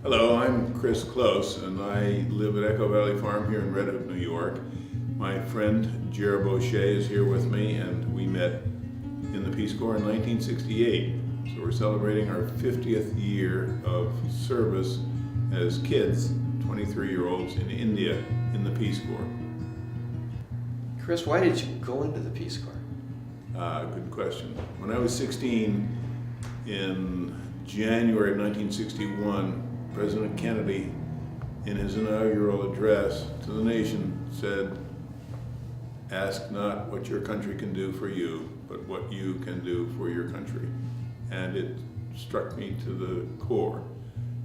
Hello, I'm Chris Close, and I live at Echo Valley Farm here in Red Hook, New York. My friend Jared Boucher is here with me, and we met in the Peace Corps in 1968. So we're celebrating our 50th year of service as kids, 23-year-olds in India in the Peace Corps. Chris, why did you go into the Peace Corps? Good question. When I was 16, in January of 1961, President Kennedy, in his inaugural address to the nation, said, "Ask not what your country can do for you, but what you can do for your country." And it struck me to the core.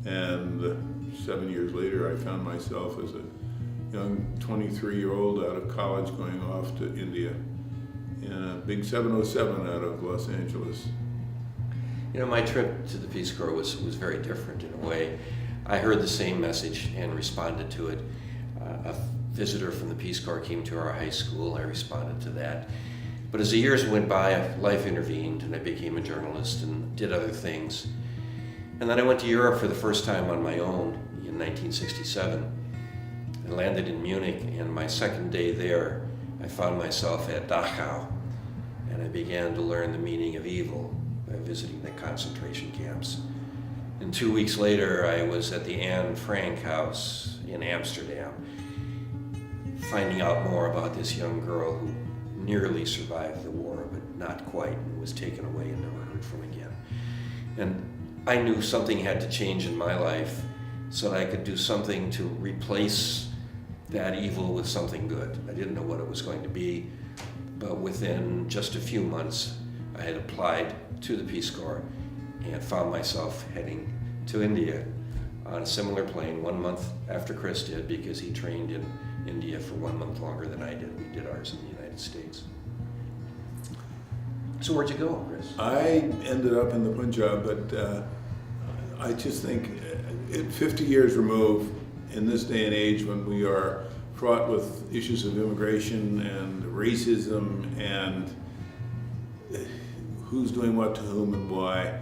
And 7 years later, I found myself as a young 23-year-old out of college going off to India in a big 707 out of Los Angeles. You know, my trip to the Peace Corps was very different in a way. I heard the same message and responded to it. A visitor from the Peace Corps came to our high school. I responded to that. But as the years went by, life intervened, and I became a journalist and did other things. And then I went to Europe for the first time on my own in 1967. I landed in Munich, and my second day there, I found myself at Dachau, and I began to learn the meaning of evil by visiting the concentration camps. And 2 weeks later, I was at the Anne Frank house in Amsterdam, finding out more about this young girl who nearly survived the war, but not quite, and was taken away and never heard from again. And I knew something had to change in my life so that I could do something to replace that evil with something good. I didn't know what it was going to be, but within just a few months, I had applied to the Peace Corps and found myself heading to India on a similar plane 1 month after Chris did, because he trained in India for 1 month longer than I did. We did ours in the United States. So where'd you go, Chris? I ended up in the Punjab, but I just think 50 years removed, in this day and age when we are fraught with issues of immigration and racism and who's doing what to whom and why,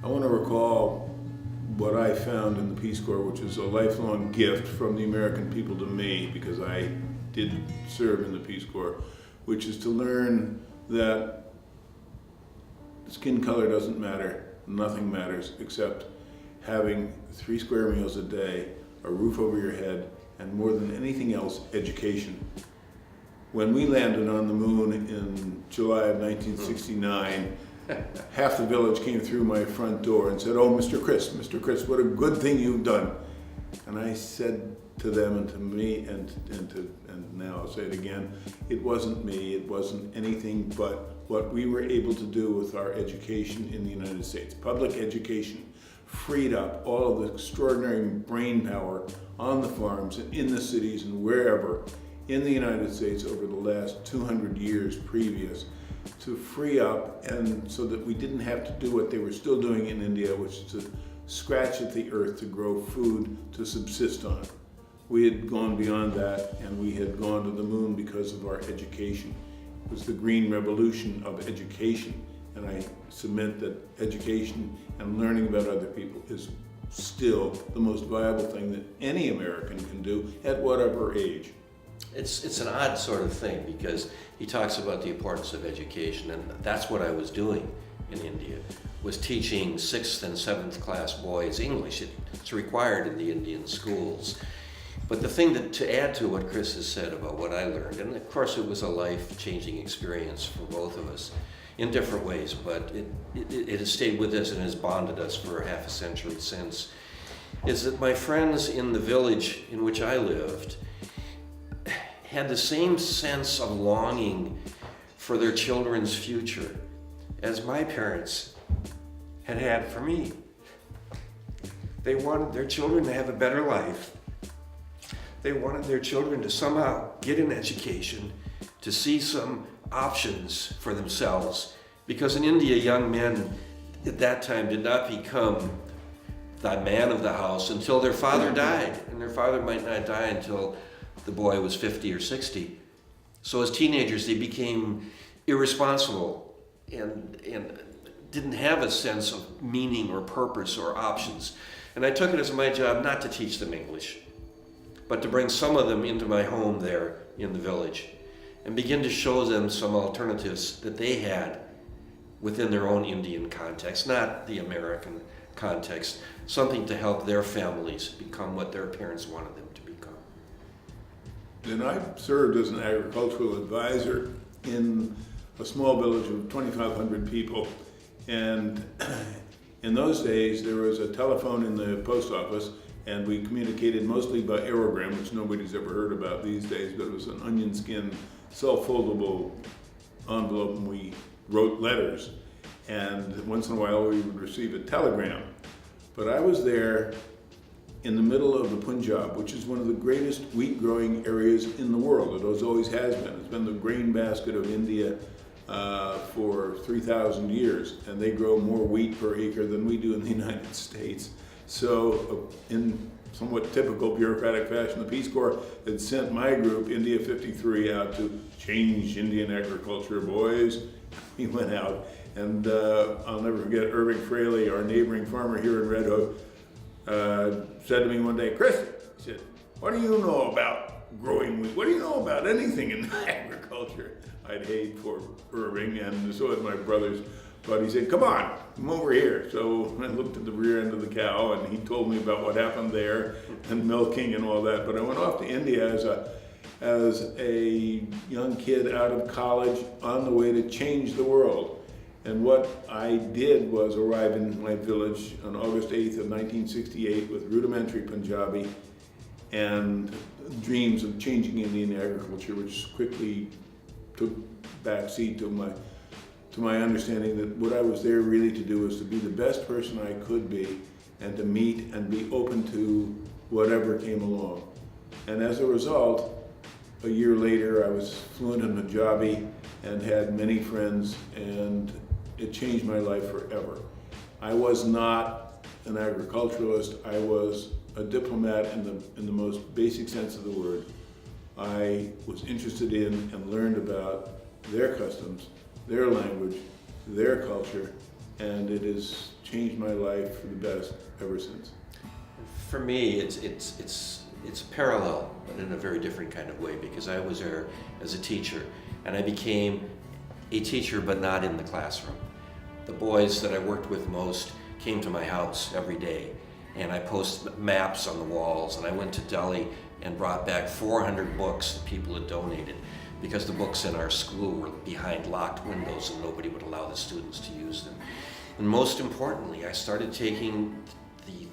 I want to recall what I found in the Peace Corps, which is a lifelong gift from the American people to me, because I did serve in the Peace Corps, which is to learn that skin color doesn't matter, nothing matters except having 3 square meals a day, a roof over your head, and more than anything else, education. When we landed on the moon in July of 1969, half the village came through my front door and said, "Oh, Mr. Chris, what a good thing you've done." And I said to them and to me, and now I'll say it again, it wasn't me, it wasn't anything but what we were able to do with our education in the United States. Public education freed up all of the extraordinary brain power on the farms and in the cities and wherever in the United States over the last 200 years previous, to free up, and so that we didn't have to do what they were still doing in India, which is to scratch at the earth to grow food to subsist on. We had gone beyond that, and we had gone to the moon because of our education. It was the green revolution of education, and I submit that education and learning about other people is still the most viable thing that any American can do at whatever age. It's an odd sort of thing, because he talks about the importance of education, and that's what I was doing in India, was teaching 6th and 7th class boys English. It's required in the Indian schools. But the thing to add to what Chris has said about what I learned, and of course it was a life-changing experience for both of us in different ways, but it has stayed with us and has bonded us for half a century since, is that my friends in the village in which I lived had the same sense of longing for their children's future as my parents had for me. They wanted their children to have a better life. They wanted their children to somehow get an education, to see some options for themselves, because in India, young men at that time did not become the man of the house until their father died, and their father might not die until the boy was 50 or 60. So as teenagers, they became irresponsible and didn't have a sense of meaning or purpose or options. And I took it as my job not to teach them English, but to bring some of them into my home there in the village and begin to show them some alternatives that they had within their own Indian context, not the American context, something to help their families become what their parents wanted them to become. And I served as an agricultural advisor in a small village of 2,500 people. And in those days, there was a telephone in the post office, and we communicated mostly by aerogram, which nobody's ever heard about these days, but it was an onion skin, self-foldable envelope, and we wrote letters. And once in a while, we would receive a telegram. But I was there in the middle of the Punjab, which is one of the greatest wheat growing areas in the world. It always has been. It's been the grain basket of India for 3,000 years, and they grow more wheat per acre than we do in the United States. So in somewhat typical bureaucratic fashion, the Peace Corps had sent my group, India 53, out to change Indian agriculture, boys. We went out, and I'll never forget Irving Fraley, our neighboring farmer here in Red Hook, said to me one day, "Chris," he said, "what do you know about growing wheat? What do you know about anything in agriculture?" I'd hate for Irving, and so had my brothers. But he said, come over here. So I looked at the rear end of the cow, and he told me about what happened there, and milking and all that. But I went off to India as a young kid out of college on the way to change the world. And what I did was arrive in my village on August 8th of 1968 with rudimentary Punjabi and dreams of changing Indian agriculture, which quickly took backseat to my understanding that what I was there really to do was to be the best person I could be and to meet and be open to whatever came along. And as a result, a year later, I was fluent in Punjabi and had many friends, and it changed my life forever. I was not an agriculturalist. I was a diplomat in the most basic sense of the word. I was interested in and learned about their customs, their language, their culture, and it has changed my life for the best ever since. For me, it's parallel, but in a very different kind of way, because I was there as a teacher, and I became a teacher, but not in the classroom. The boys that I worked with most came to my house every day, and I posted maps on the walls, and I went to Delhi and brought back 400 books that people had donated, because the books in our school were behind locked windows and nobody would allow the students to use them. And most importantly, I started taking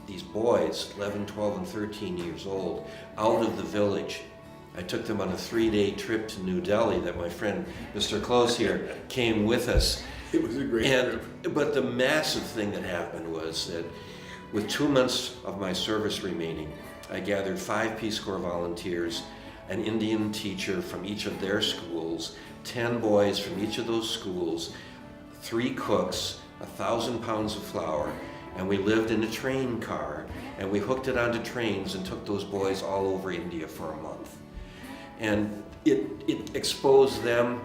these boys, 11, 12, and 13 years old, out of the village. I took them on a 3-day trip to New Delhi that my friend Mr. Close here came with us. It was a great trip. But the massive thing that happened was that with 2 months of my service remaining, I gathered 5 Peace Corps volunteers, an Indian teacher from each of their schools, 10 boys from each of those schools, 3 cooks, 1,000 pounds of flour, and we lived in a train car, and we hooked it onto trains and took those boys all over India for a month. And it exposed them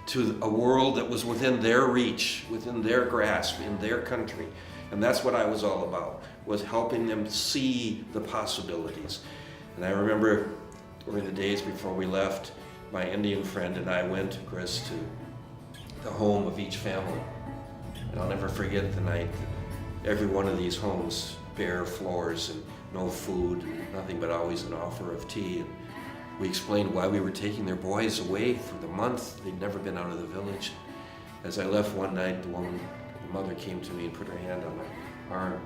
to a world that was within their reach, within their grasp, in their country. And that's what I was all about, was helping them see the possibilities. And I remember during the days before we left, my Indian friend and I went, Chris, to the home of each family. And I'll never forget the night that every one of these homes, bare floors and no food, and nothing but always an offer of tea. And we explained why we were taking their boys away for the month. They'd never been out of the village. As I left one night, the mother came to me and put her hand on my arm,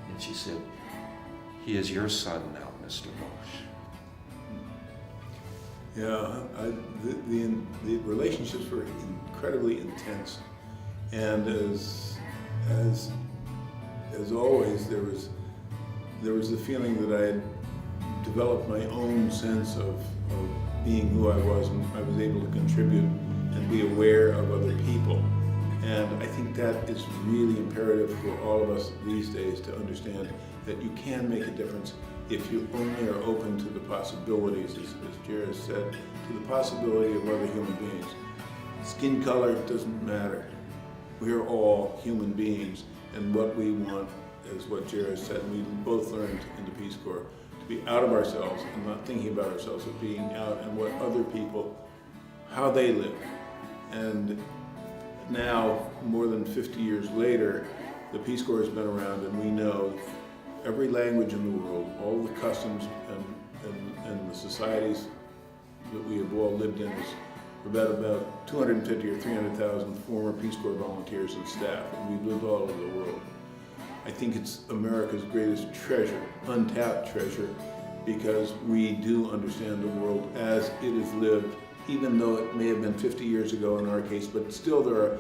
and she said, "He is your son now, Mr. Bosch." Yeah, the relationships were incredibly intense, and as always, there was the feeling that I had developed my own sense of being who I was, and I was able to contribute and be aware of other people. And I think that is really imperative for all of us these days, to understand that you can make a difference if you only are open to the possibilities, as Jared said, to the possibility of other human beings. Skin color doesn't matter. We are all human beings, and what we want as what Jared said, and we both learned in the Peace Corps to be out of ourselves and not thinking about ourselves, but being out and what other people, how they live. And now, more than 50 years later, the Peace Corps has been around, and we know every language in the world, all the customs and the societies that we have all lived in. About 250 or 300,000 former Peace Corps volunteers and staff, and we've lived all over the world. I think it's America's greatest treasure, untapped treasure, because we do understand the world as it is lived, even though it may have been 50 years ago in our case, but still there are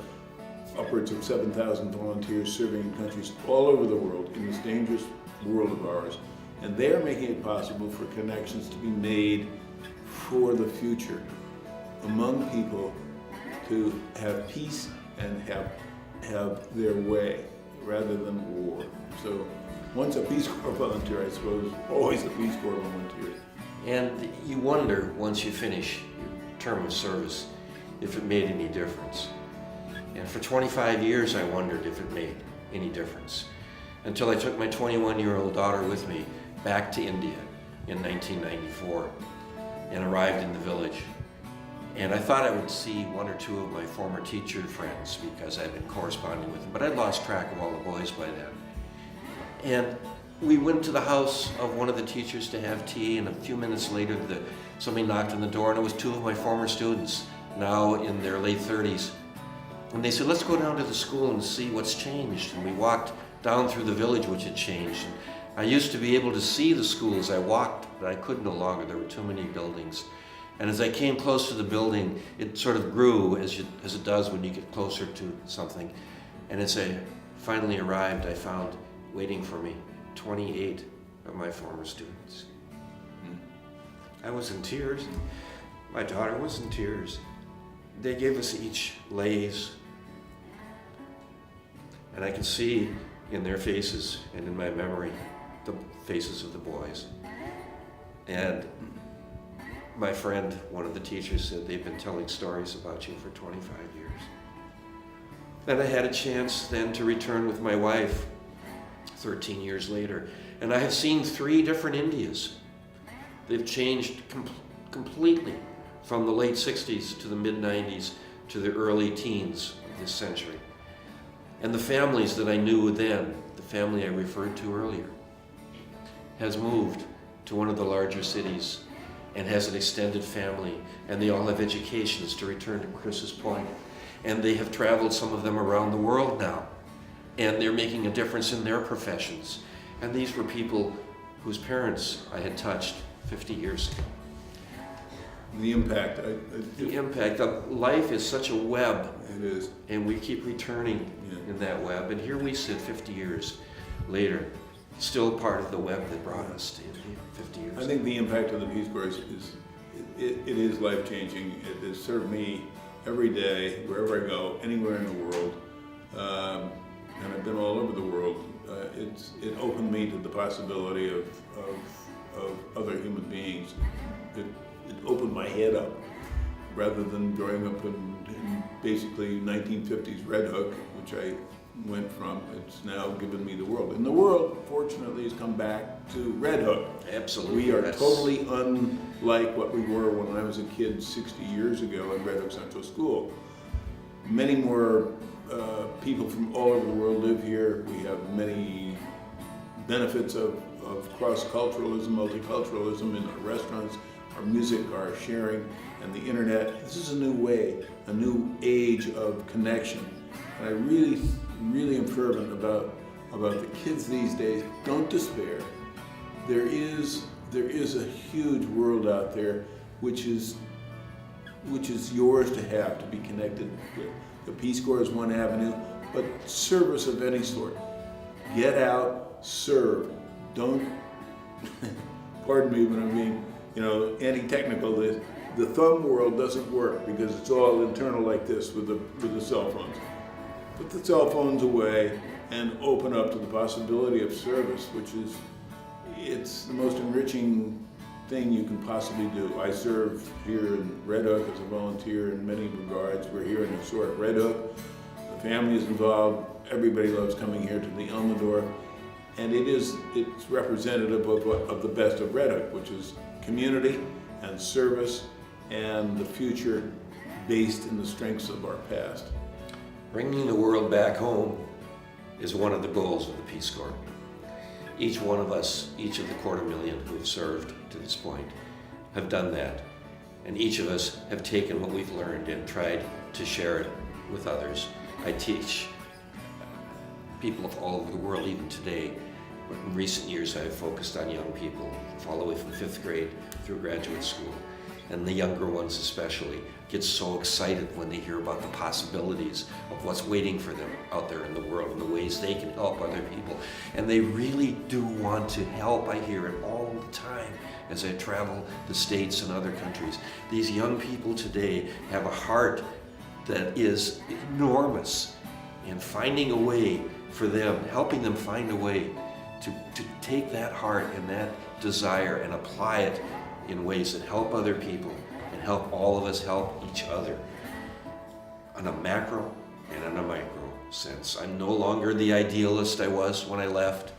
upwards of 7,000 volunteers serving in countries all over the world in this dangerous world of ours. And they are making it possible for connections to be made for the future among people to have peace and have their way rather than war. So once a Peace Corps volunteer, I suppose, always a Peace Corps volunteer. And you wonder, once you finish your term of service, if it made any difference. And for 25 years, I wondered if it made any difference, until I took my 21-year-old daughter with me back to India in 1994 and arrived in the village. And I thought I would see one or two of my former teacher friends because I'd been corresponding with them, but I'd lost track of all the boys by then. And we went to the house of one of the teachers to have tea, and a few minutes later somebody knocked on the door, and it was two of my former students, now in their late 30s. And they said, let's go down to the school and see what's changed. And we walked down through the village, which had changed. And I used to be able to see the school as I walked, but I could no longer. There were too many buildings. And as I came close to the building, it sort of grew as it does when you get closer to something. And as I finally arrived, I found waiting for me 28 of my former students. I was in tears. My daughter was in tears. They gave us each Lay's. And I could see in their faces and in my memory the faces of the boys. And my friend, one of the teachers, said they've been telling stories about you for 25 years. Then I had a chance then to return with my wife 13 years later. And I have seen 3 different Indias. They've changed completely from the late 60s to the mid 90s to the early teens of this century. And the families that I knew then, the family I referred to earlier, has moved to one of the larger cities and has an extended family, and they all have educations, to return to Chris's point. And they have traveled, some of them, around the world now, and they're making a difference in their professions. And these were people whose parents I had touched 50 years ago. The impact. The impact of life is such a web. It is. And we keep returning in that web. And here we sit 50 years later, still part of the web that brought us to India 50 years I think the impact of the Peace Corps it is life-changing. It has served me every day, wherever I go, anywhere in the world. And I've been all over the world. It opened me to the possibility of other human beings. It opened my head up, rather than growing up in basically 1950s Red Hook, which I went from. It's now given me the world. And the world, fortunately, has come back to Red Hook. Absolutely. We are totally unlike what we were when I was a kid 60 years ago at Red Hook Central School. Many more people from all over the world live here. We have many benefits of cross-culturalism, multiculturalism in our restaurants, our music, our sharing, and the internet. This is a new way, a new age of connection. And I really am fervent about the kids these days. Don't despair. There is a huge world out there which is yours to have, to be connected with. The Peace Corps is one avenue, but service of any sort. Get out, serve. Don't, pardon me when I'm being, anti-technical. The thumb world doesn't work because it's all internal like this with the cell phones. Put the cell phones away and open up to the possibility of service, which it's the most enriching thing you can possibly do. I serve here in Red Hook as a volunteer in many regards. We're here in historic Red Hook. The family is involved. Everybody loves coming here to the Almador. and it's representative of the best of Red Hook, which is community and service and the future based in the strengths of our past. Bringing the world back home is one of the goals of the Peace Corps. Each one of us, each of the 250,000 who have served to this point, have done that. And each of us have taken what we've learned and tried to share it with others. I teach people of all over the world even today. But in recent years, I've focused on young people, all the way from 5th grade through graduate school. And the younger ones especially get so excited when they hear about the possibilities of what's waiting for them out there in the world and the ways they can help other people. And they really do want to help. I hear it all the time as I travel the States and other countries. These young people today have a heart that is enormous, and finding a way for them, helping them find a way to take that heart and that desire and apply it in ways that help other people and help all of us help each other on a macro and on a micro sense. I'm no longer the idealist I was when I left.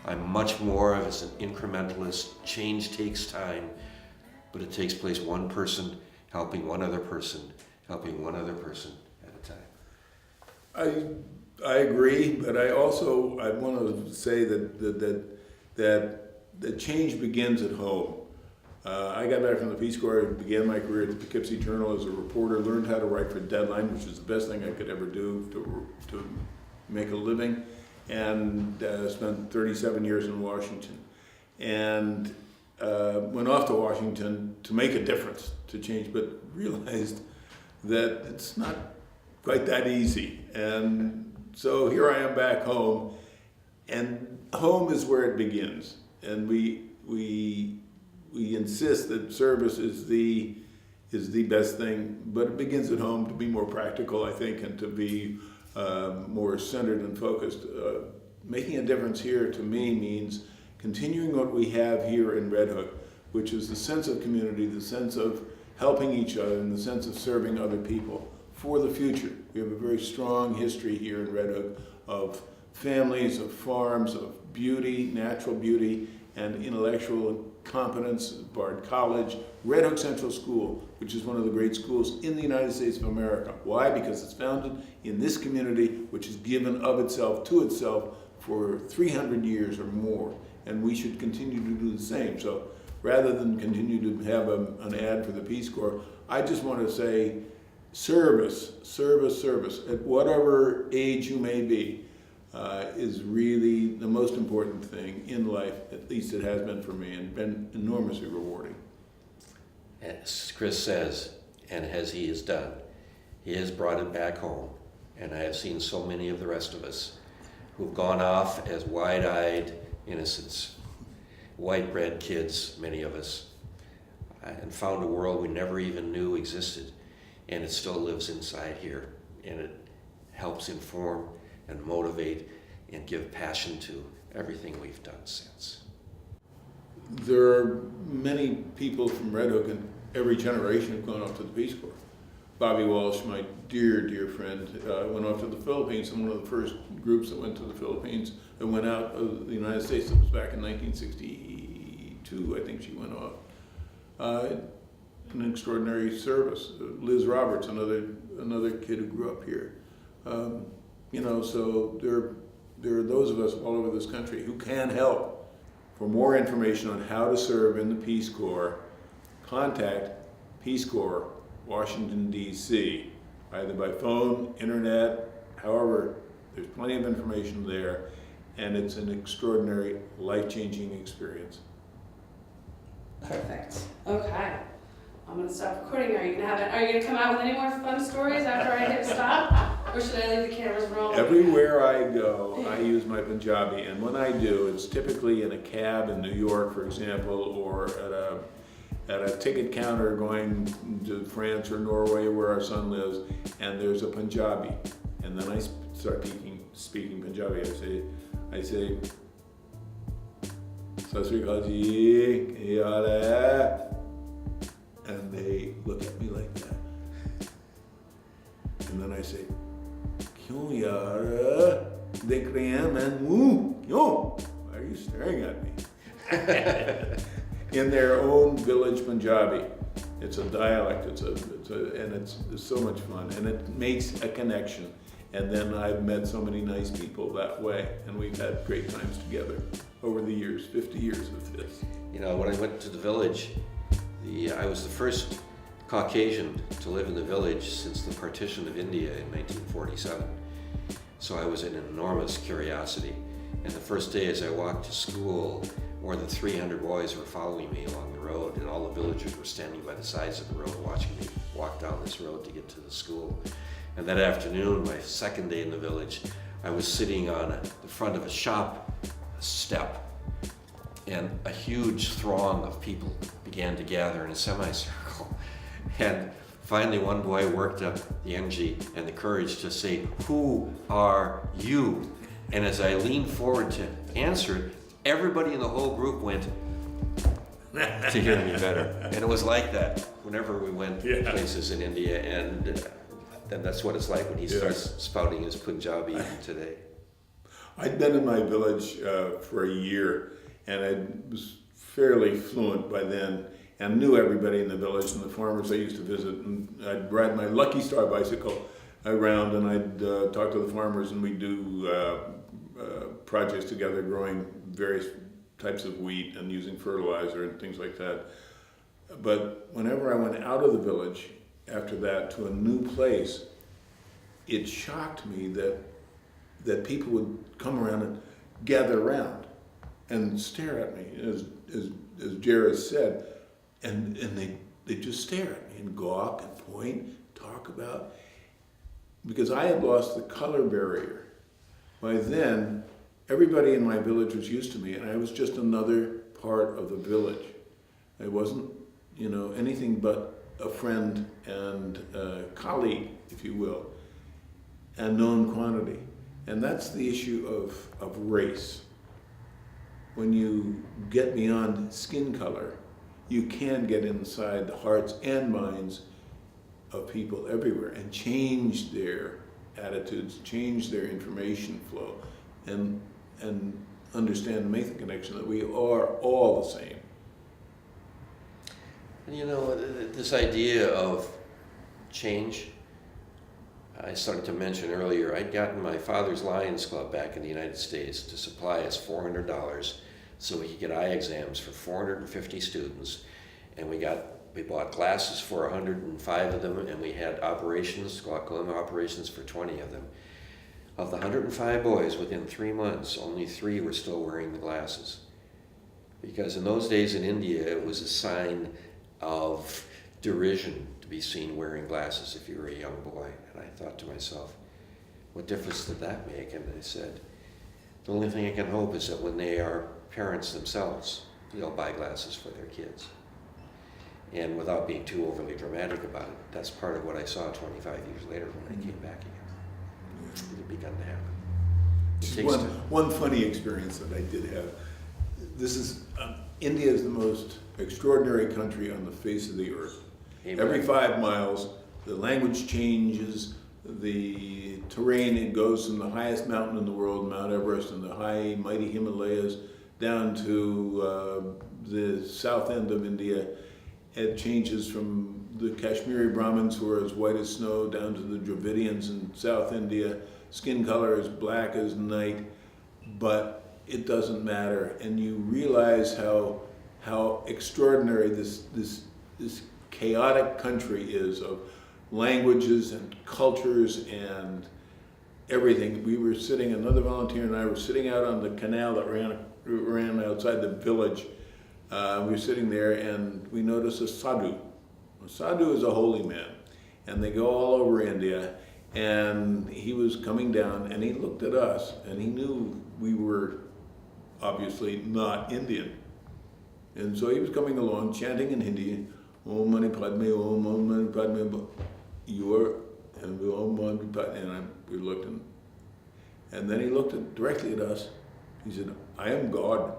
I'm much more of an incrementalist. Change takes time, but it takes place one person helping one other person, helping one other person at a time. I agree, but I want to say that change begins at home. I got back from the Peace Corps, began my career at the Poughkeepsie Journal as a reporter, learned how to write for Deadline, which is the best thing I could ever do to make a living, and spent 37 years in Washington. And went off to Washington to make a difference, to change, but realized that it's not quite that easy. And so here I am back home, and home is where it begins. And we insist that service is the best thing, but it begins at home, to be more practical, I think, and to be more centered and focused. Making a difference here to me means continuing what we have here in Red Hook, which is the sense of community, the sense of helping each other, and the sense of serving other people for the future. We have a very strong history here in Red Hook of families, of farms, of beauty, natural beauty, and intellectual competence. Bard College, Red Hook Central School, which is one of the great schools in the United States of America. Why? Because it's founded in this community, which is given of itself to itself for 300 years or more, and we should continue to do the same. So rather than continue to have an ad for the Peace Corps, I just want to say service, service, service, at whatever age you may be, is really the most important thing in life. At least it has been for me, and been enormously rewarding. As Chris says, and as he has done, he has brought it back home. And I have seen so many of the rest of us who've gone off as wide-eyed innocents, white bread kids, many of us, and found a world we never even knew existed. And it still lives inside here, and it helps inform and motivate and give passion to everything we've done since. There are many people from Red Hook in every generation who've gone off to the Peace Corps. Bobby Walsh, my dear, dear friend, went off to the Philippines, and one of the first groups that went to the Philippines, that went out of the United States, that was back in 1962, I think she went off. An extraordinary service. Liz Roberts, another kid who grew up here. So there are those of us all over this country who can help. For more information on how to serve in the Peace Corps, contact Peace Corps, Washington, D.C., either by phone, internet, however, there's plenty of information there, and it's an extraordinary, life-changing experience. Perfect. Okay. I'm gonna stop recording. Are you gonna come out with any more fun stories after I hit stop? Or should I leave the cameras rolling? Everywhere I go, I use my Punjabi, and when I do, it's typically in a cab in New York, for example, or at a ticket counter going to France or Norway, where our son lives, and there's a Punjabi, and then I start speaking Punjabi. I say, "Sat Sri Akal ji, ki haal hai?" And they look at me like that. And then I say, "Kyun yaar? Dekh rahe hain main hu? Kyun?" I you staring at me? In their own village Punjabi. It's a dialect, and it's so much fun, and it makes a connection. And then I've met so many nice people that way, and we've had great times together over the years, 50 years of this. You know, when I went to the village, I was the first Caucasian to live in the village since the partition of India in 1947. So I was an enormous curiosity. And the first day as I walked to school, more than 300 boys were following me along the road, and all the villagers were standing by the sides of the road watching me walk down this road to get to the school. And that afternoon, my second day in the village, I was sitting on the front of a shop step, and a huge throng of people began to gather in a semicircle. And finally, one boy worked up the energy and the courage to say, "Who are you?" And as I leaned forward to answer it, everybody in the whole group went to hear me better. And it was like that whenever we went places in India, and then that's what it's like when he starts spouting his Punjabi today. I'd been in my village for a year, and I was fairly fluent by then, and knew everybody in the village and the farmers I used to visit. And I'd ride my Lucky Star bicycle around, and I'd talk to the farmers, and we'd do projects together, growing various types of wheat and using fertilizer and things like that. But whenever I went out of the village after that to a new place, it shocked me that people would come around and gather around and stare at me, as Jared said, and they just stare at me and gawk and point, talk about, because I had lost the color barrier. By then, everybody in my village was used to me, and I was just another part of the village. I wasn't, anything but a friend and a colleague, if you will, a known quantity. And that's the issue of race. When you get beyond skin color, you can get inside the hearts and minds of people everywhere and change their attitudes, change their information flow, and understand and make the connection that we are all the same. And this idea of change, I started to mention earlier, I'd gotten my father's Lions Club back in the United States to supply us $400 so we could get eye exams for 450 students, and we bought glasses for 105 of them, and we had glaucoma operations for 20 of them. Of the 105 boys, within 3 months, only 3 were still wearing the glasses. Because in those days in India, it was a sign of derision to be seen wearing glasses if you were a young boy. And I thought to myself, what difference did that make? And I said, the only thing I can hope is that when they are parents themselves, they'll buy glasses for their kids. And without being too overly dramatic about it, that's part of what I saw 25 years later when I came back again. It had begun to happen. It takes time. One funny experience that I did have. This is, India is the most extraordinary country on the face of the earth. Amen. Every 5 miles, the language changes, the terrain, it goes from the highest mountain in the world, Mount Everest, and the high, mighty Himalayas, down to the south end of India. It changes from the Kashmiri Brahmins, who are as white as snow, down to the Dravidians in South India. Skin color as black as night, but it doesn't matter. And you realize how extraordinary this chaotic country is, of languages and cultures and everything. We were sitting, another volunteer and I were sitting out on the canal that ran outside the village. We were sitting there and we noticed a sadhu. A sadhu is a holy man, and they go all over India, and he was coming down and he looked at us and he knew we were obviously not Indian. And so he was coming along chanting in Hindi, Om Mani Padme, Om Mani Padme, you are, and we Om Mani Padme, and we looked, and then he looked directly at us. He said, I am God.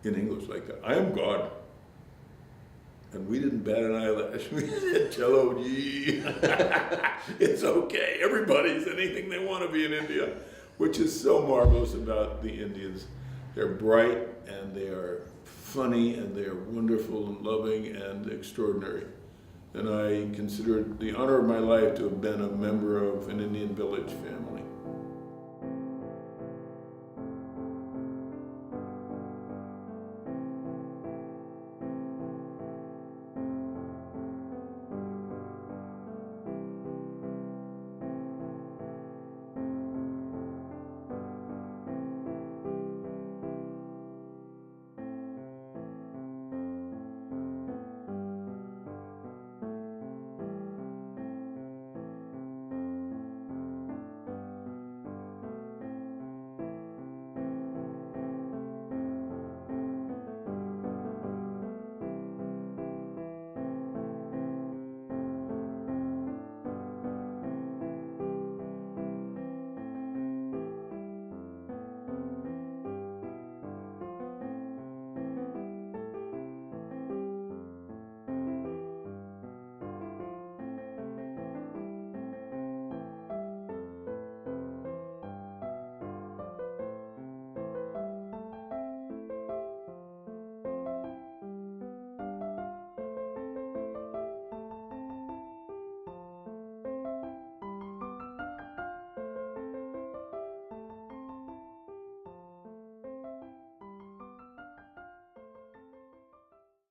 In English like that, I am God. And we didn't bat an eyelash. We said, Chalo ji. It's okay. Everybody's anything they want to be in India, which is so marvelous about the Indians. They're bright, and they are funny, and they are wonderful and loving and extraordinary. And I consider it the honor of my life to have been a member of an Indian Village family.